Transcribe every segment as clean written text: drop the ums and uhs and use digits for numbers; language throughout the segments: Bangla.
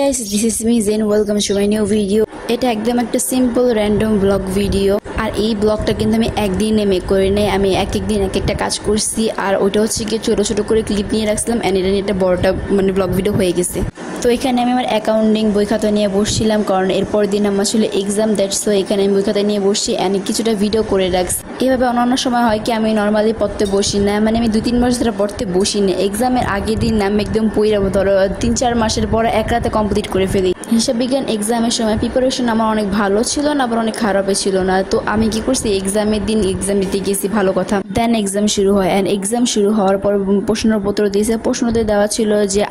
guys, this is me Zain. Welcome to my new video. এটা একদম একটা সিম্পল র্যান্ডম ব্লগ ভিডিও। আর এই ব্লগটা কিন্তু আমি একদিনে মেক করি নাই, আমি এক দিন এক একটা কাজ করছি। আর ওইটা হচ্ছে কি ছোট ছোট করে ক্লিপ নিয়ে রাখছিলাম, এন্ড এটা একটা বড়টা মানে ব্লগ ভিডিও হয়ে গেছে। তো এখানে আমি আমার অ্যাকাউন্টিং বই খাতা নিয়ে বসছিলাম, কারণ এরপর দিন আমার আসলে এক্সাম, দ্যাটস সো এখানে আমি বই খাতা নিয়ে বসছি অ্যান্ড কিছুটা ভিডিও করে রাখছি। এভাবে অন্যান্য সময় হয় কি আমি নর্মালি পড়তে বসি না, মানে আমি 2-3 মাস ধরে পড়তে বসি না। এক্সামের আগের দিন আমি একদম পড়াবো, ধরো 3-4 মাসের পর এক রাতে কমপ্লিট করে ফেলি। হিসাব বিজ্ঞান এক্সামের সময় প্রিপারেশন আমার অনেক ভালো ছিল না, আবার অনেক খারাপও ছিল না। তো আমি কি করছি, এক্সামের দিন এক্সাম দিতে গেছি, ভালো কথা। দেন এক্সাম শুরু হয়, অ্যান্ড এক্সাম শুরু হওয়ার পর প্রশ্নপত্র দিয়েছে। প্রশ্নতে দেওয়া ছিল যে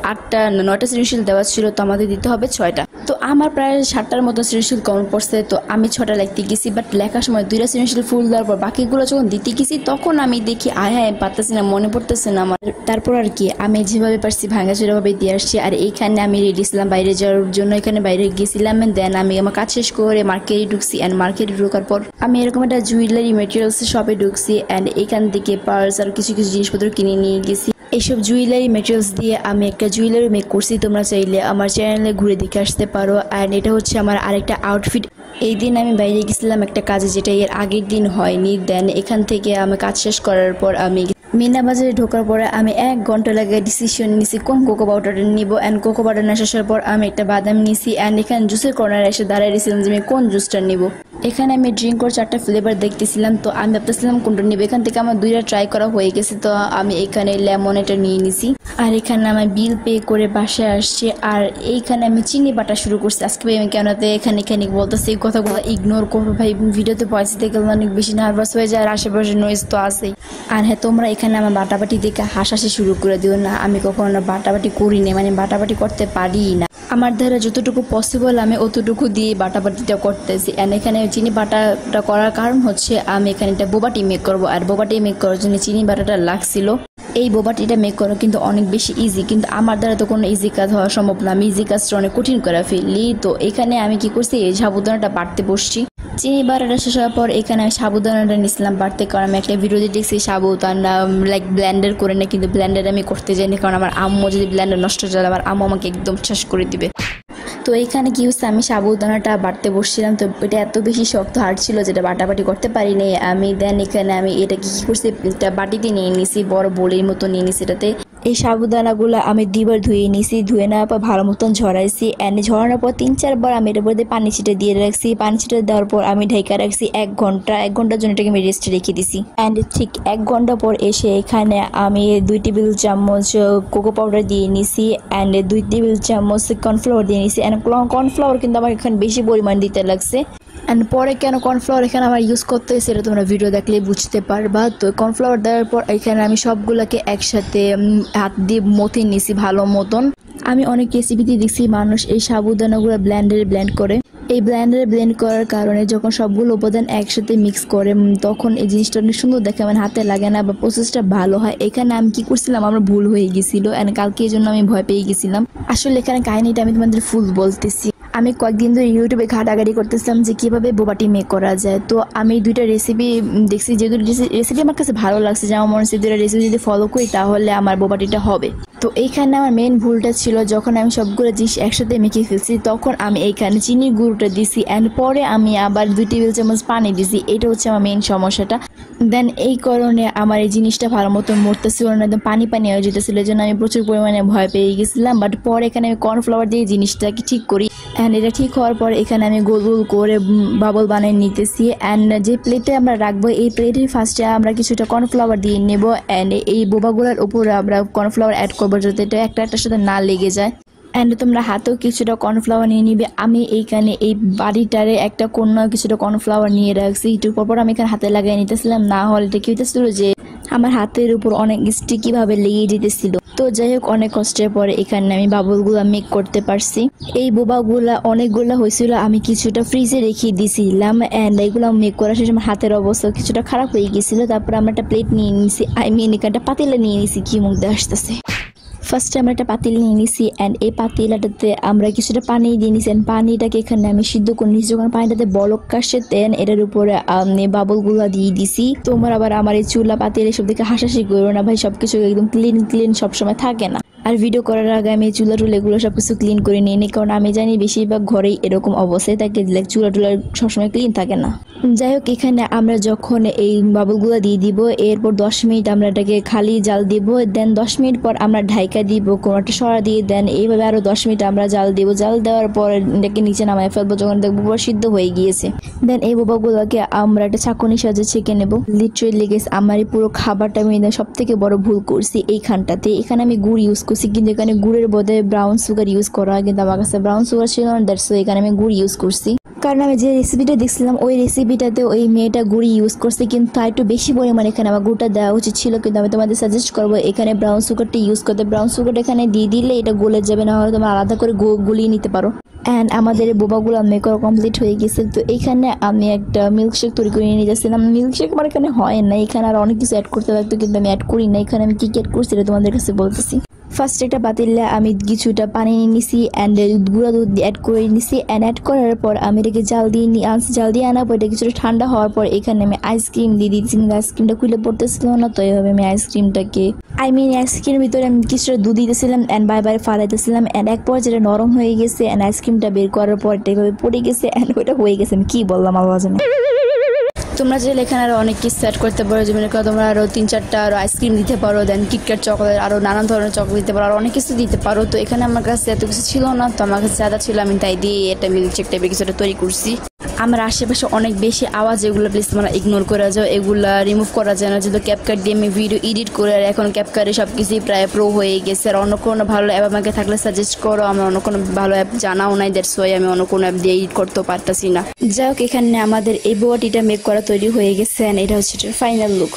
9টা সৃজনশীল দেওয়া ছিল, তো আমাদের দিতে হবে 6টা। তো আমার প্রায় 7টার মতো সৃজনশীল কম পড়ছে, তো আমি 6টা লিখতে গেছি। বাট লেখার সময় 2টা সৃজনশীল ফুল দেওয়ার পর বাকিগুলো যখন দিতে গেছি, তখন আমি দেখি পারতেছি না, মনে পড়তেছে না আমার। তারপর আর কি আমি যেভাবে পারছি ভাঙাচোরাভাবে দিয়ে আসছি। আর এইখানে আমি রেডি ছিলাম বাইরে যাওয়ার জন্য, এখানে বাইরে গেছিলাম। দেন আমি আমার কাজ শেষ করে মার্কেটে ঢুকছি, অ্যান্ড মার্কেটে ঢোকার পর আমি এরকম একটা জুয়েলারি মেটেরিয়ালস শপে ঢুকছি, অ্যান্ড এখান থেকে পার্স আর কিছু কিছু জিনিসপত্র কিনে নিয়ে গেছি। এইসব জুয়েলারি মেটেরিয়ালস দিয়ে আমি একটা জুয়েলারি মেক করছি। তোমরা চাইলে আমার চ্যানেলে ঘুরে দেখে আসতে পারো। অ্যান্ড এটা হচ্ছে আমার আরেকটা আউটফিট। এই দিন আমি বাইরে গেছিলাম একটা কাজে, যেটা এর আগের দিন হয়নি। দেন এখান থেকে আমি কাজ শেষ করার পর আমি মিনা বাজারে ঢোকার পরে আমি 1 ঘন্টা লাগে ডিসিশন নিছি কোন কোকো পাউডারটা নিব। অ্যান্ড কোকো পাউডার না শেষের পর আমি একটা বাদাম নিছি, অ্যান্ড এখানে জুসের কর্নারে এসে দাঁড়ায় দিয়েছিলাম যে আমি কোন জুসটা নিব। এখানে আমি ড্রিঙ্কর 4টা ফ্লেভার দেখতেছিলাম, তো আমি ভাবতেছিলাম কোনটা নিব। এখান থেকে আমার 2টা ট্রাই করা হয়ে গেছে, তো আমি এখানে লেমনেটা নিয়ে নিছি। আর এখানে আমি বিল পে করে বাসায় আসছি। আর এইখানে আমি চিনি বাটা শুরু করছি। আজকে আমি কেনতে এখানে বলতেছি, এই কথাগুলো ইগনোর করবো ভাই। ভিডিওতে ভয়েস দেখে অনেক বেশি নার্ভাস হয়ে যায়, আর আশেপাশে নয়েজ তো আছেই। আর হ্যাঁ, তোমরা এখানে আমার বাটাবাটি দেখে হাসাহাসি শুরু করে দিও না। আমি কখনো বাটাবাটি করি না, মানে বাটাবাটি করতে পারি না। আমার দ্বারা যতটুকু পসিবল আমি অতটুকু দিয়ে বাটাবাটিটা করতেছি। অ্যান্ড এখানে চিনি বাটাটা করার কারণ হচ্ছে আমি এখানে একটা বোবাটি মেক করবো। আর বোবাটি মেক করার জন্য চিনি বাটাটা লাগছিল। এই বোবাটিটা মেক করা কিন্তু অনেক বেশি ইজি, কিন্তু আমার দ্বারা তো কোনো ইজি কাজ হওয়া সম্ভব না। আমি ইজি কাজটা অনেক কঠিন করে ফেললি। তো এখানে আমি কি করছি, এই সাবুদানাটা বাটতে বসছি। চিনি বাটাটা শেষ হওয়ার পর এখানে আমি সাবুদানাটা নিয়েছিলাম বাড়তে, কারণ আমি একটা ভিডিওতে দেখছি সাবুদানা লাইক ব্লেন্ডার করে না, কিন্তু ব্লেন্ডার আমি করতে যাইনি, কারণ আমার আম্মু যদি ব্লেন্ডার নষ্ট হয়ে যায়, আমার আম্মু আমাকে একদম শেষ করে দিবে। তো এইখানে কি হচ্ছে, আমি সাবুদানাটা বাটতে বসছিলাম, তো এটা এত বেশি শক্ত হার্ড ছিল যেটা বাটাবাটি করতে পারিনি আমি। দেন এখানে আমি এটা কি করছি, একটা বাটিতে নিয়ে নিছি, বড় বোলের মতো নিয়ে নিছি। এটাতে এই সাবুদানাগুলো আমি 2বার ধুয়ে নিছি, ধুয়ে নেওয়ার পর ভালো মতন ঝরাইছি। অ্যান্ড ঝরানোর পর 3-4 বার আমি এটার মধ্যে পানি ছিটে দিয়ে রাখছি। পানি ছিটে দেওয়ার পর আমি ঢাকা রাখছি 1 ঘন্টার জন্য এটাকে আমি রেস্টে রেখে দিছি। অ্যান্ড ঠিক 1 ঘন্টা পর এসে এখানে আমি 2 টেবিল চামচ কোকো পাউডার দিয়ে নিছি, অ্যান্ড 2 টেবিল চামচ কর্নফ্লাওয়ার দিয়ে নিছি। অ্যান্ড কর্নফ্লাওয়ার কিন্তু আমার এখানে বেশি পরিমাণ দিতে লাগছে। অ্যান্ড পরে কেন কর্নফ্লাওয়ার এখানে আমার ইউজ করতে হয়েছে সেটা তোমরা ভিডিও দেখলে বুঝতে পারবা। তো কর্নফ্লাওয়ার দেওয়ার পর এখানে আমি সবগুলোকে একসাথে হাত দিয়ে মথে নিছি ভালো মতন। আমি অনেক রেসিপিতে দেখছি মানুষ এই সাবুদানাগুলো ব্লেন্ডারে ব্লেন্ড করে। এই ব্লেন্ডারে ব্লেন্ড করার কারণে যখন সবগুলো উপাদান একসাথে মিক্স করে, তখন এই জিনিসটা অনেক সুন্দর দেখে, মানে হাতে লাগে না বা প্রসেসটা ভালো হয়। এখানে আমি কি করছিলাম, আমার ভুল হয়ে গেছিল, অ্যান্ড কালকে এই জন্য আমি ভয় পেয়ে গেছিলাম। আসলে এখানে কাহিনীটা আমি তোমাদের ফুল বলতেছি। আমি কয়েকদিন ধরে ইউটিউবে ঘাটাঘাটি করতেছিলাম যে কীভাবে বোবাটি মেক করা যায়। তো আমি 2টা রেসিপি দেখছি, যে 2টা রেসিপি আমার কাছে ভালো লাগছে, যে আমার মনে হচ্ছে 2টা রেসিপি যদি ফলো করি তাহলে আমার বোবাটিটা হবে। তো এইখানে আমার মেন ভুলটা ছিল, যখন আমি সবগুলো জিনিস একসাথে মেখে ফেলছি, তখন আমি এইখানে চিনির গুঁড়োটা দিছি, অ্যান্ড পরে আমি আবার 2 টেবিল চামচ পানি দিছি। এটা হচ্ছে আমার মেন সমস্যাটা। দেন এই কারণে আমার এই জিনিসটা ভালো মতো মরতেছিল না, একদম পানি পানি হয়ে যেতেছিল, এই জন্য আমি প্রচুর পরিমাণে ভয় পেয়ে গেছিলাম। বাট পরে এখানে আমি কর্নফ্লাওয়ার দিয়ে জিনিসটাকে ঠিক করি, অ্যান্ড এটা ঠিক হওয়ার পর এখানে আমি গোল গোল করে বাবল বানিয়ে নিতেছি। অ্যান্ড যে প্লেটে আমরা রাখবো, এই প্লেটের ফার্স্টে আমরা কিছুটা কর্নফ্লাওয়ার দিয়ে নেব, অ্যান্ড এই বোবাগুলোর উপরে আমরা কর্নফ্লাওয়ার অ্যাড করবো, যাতে এটা একটার সাথে না লেগে যায়। অ্যান্ড তোমরা হাতেও কিছুটা কর্নফ্লাওয়ার নিয়ে নিবে। আমি এইখানে এই বাড়িটারে একটা কোন কিছুটা কর্নফ্লাওয়ার নিয়ে রাখছি, একটু পরপর আমি এখানে হাতে লাগিয়ে নিতেছিলাম, না হলে এটা কি হইতেছিল যে আমার হাতের উপর অনেক স্টিকি ভাবে লেগে যেতেছিল। তো যাই হোক, অনেক কষ্টের পরে এখানে আমি বাবলগুলো মেক করতে পারছি। এই বোবাগুলা অনেকগুলো হয়েছিল, আমি কিছুটা ফ্রিজে রেখে দিয়েছিলাম, অ্যান্ড এইগুলো মেক করার শেষে আমার হাতের অবস্থা কিছুটা খারাপ হয়ে গেছিল। তারপর আমরা একটা প্লেট নিয়ে নিছি, একটা পাতিলা নিয়ে নিছি, কি মুখ দিয়ে আসতেছে। ফার্স্টে আমরা একটা পাতিল নিয়ে নিছি, অ্যান্ড এই পাতিলাটাতে আমরা কিছুটা পানি দিয়ে নিছি, অ্যান্ড পানিটাকে এখানে আমি সিদ্ধ করে নিছি। যখন পানিটাতে বলক আসে, দেন এটার উপরে বাবলগুলো দিয়ে দিছি। তোমরা আবার আমার এই চুলা পাতিল এসব দেখে হাসাহাসি করো না ভাই, সবকিছু একদম ক্লিন সবসময় থাকে না। আর ভিডিও করার আগে আমি চুলা টুলা এগুলো সবকিছু ক্লিন করে নিয়ে নিই, কারণ আমি জানি বেশিরভাগ ঘরেই এরকম অবস্থায় থাকে, চুলা টুলা সবসময় ক্লিন থাকে না। যাই হোক, এখানে আমরা যখন এই বাবুলগুলো দিয়ে দিব, এরপর 10 মিনিট আমরা এটাকে খালি জাল দিব। দেন 10 মিনিট পর আমরা ঢাইকা দিব, কোনো একটা সরা দিয়ে। দেন এইভাবে আরো 10 মিনিট আমরা জাল দিব। জাল দেওয়ার পর এটাকে নিচে নামায় ফেলবো যখন দেখবো পুরো সিদ্ধ হয়ে গিয়েছে। দেন এই বোবাগুলোকে আমরা একটা ছাঁকনির সাহায্যে ছেঁকে নেব। লিটারেলি গাইস, আমার এই পুরো খাবারটা আমি সব থেকে বড় ভুল করছি এইখানটাতে। এখানে আমি গুড় ইউজ করছি, কিন্তু এখানে গুড়ের বদলে ব্রাউন সুগার ইউজ করা হয়, কিন্তু আমার কাছে ব্রাউন সুগার ছিল না, দ্যাটস ওয়াই এখানে আমি গুড় ইউজ করছি। কারণ আমি যে রেসিপিটা দেখছিলাম ওই রেসিপিটাতে ওই মেয়েটা গুড়ি ইউজ করছে, কিন্তু তার একটু বেশি পরিমাণে এখানে আমার গুড়টা দেওয়া উচিত ছিল। কিন্তু আমি তোমাদের সাজেস্ট করবো এখানে ব্রাউন সুগারটা ইউজ করতে। ব্রাউন সুগারটা এখানে দিয়ে দিলে এটা গলে যাবে, না হলে তোমরা আলাদা করে গুলিয়ে নিতে পারো। অ্যান্ড আমাদের বোবাগুলো মেকআপ কমপ্লিট হয়ে গেছে। তো এখানে আমি একটা মিল্কশেক তৈরি করে নিয়ে যাচ্ছিলাম। মিল্কশেক আমার এখানে হয় না, এখানে আর অনেক কিছু অ্যাড করতে লাগতো, কিন্তু আমি অ্যাড করি না। এখানে আমি কি অ্যাড করছি এটা তোমাদের কাছে বলতেছি। ফার্স্ট একটা পাতিলে আমি কিছুটা পানি নিয়ে নিছি অ্যান্ড গুঁড়া দুধ অ্যাড করে নিছি। অ্যান্ড অ্যাড করার পর আমি এটাকে জাল দিয়ে আনার পর এটা কিছুটা ঠান্ডা হওয়ার পর এখানে আমি আইসক্রিম দিয়ে দিচ্ছি, কিন্তু আইসক্রিমটা খুলে পড়তেছিল না। তো এইভাবে আমি আইসক্রিমের ভিতরে আমি কিছুটা দুধ দিতেছিলাম অ্যান্ড বারবার ফালাইতেছিলাম। অ্যান্ড এক পর যেটা নরম হয়ে গেছে অ্যান্ড আইসক্রিমটা বের করার পর এটা এইভাবে পড়ে গেছে অ্যান্ড ওইটা হয়ে গেছে। আমি কি বললাম আল্লাহ জানে। তোমরা চাইলে এখানে আরো অনেক কিছু সেট করতে পারো, যেমন তোমরা আরো 3-4টা আরো আইসক্রিম দিতে পারো, দেন কিটক্যাট চকলেট, আরো নানান ধরনের চকলেট দিতে পারো, আর অনেক কিছু দিতে পারো। তো এখানে আমার কাছে এত কিছু ছিল না, তো আমার কাছে যা ছিল আমি তাই দিয়ে একটা মিল্কশেক টাইপের কিছুটা তৈরি করছি। আমার আশেপাশে অনেক বেশি আওয়াজ, এগুলো প্লিজ তোমরা ইগনোর করে যাও, এগুলা রিমুভ করা যায় না, যেহেতু ক্যাপকাট দিয়ে আমি ভিডিও এডিট করে। আর এখন ক্যাপকাটে সব কিছুই প্রায় প্রো হয়ে গেছে। আর অন্য কোনো ভালো অ্যাপ আমাকে থাকলে সাজেস্ট করো, আমার অন্য কোনো ভালো অ্যাপ জানাও নাই, দ্যাটস ওয়াই আমি অন্য কোনো অ্যাপ দিয়ে এডিট করতেও পারতাছি না। যাই হোক, এখানে আমাদের এই বোয়াটিটা মেক করা তৈরি হয়ে গেছে, এটা হচ্ছে ফাইনাল লুক।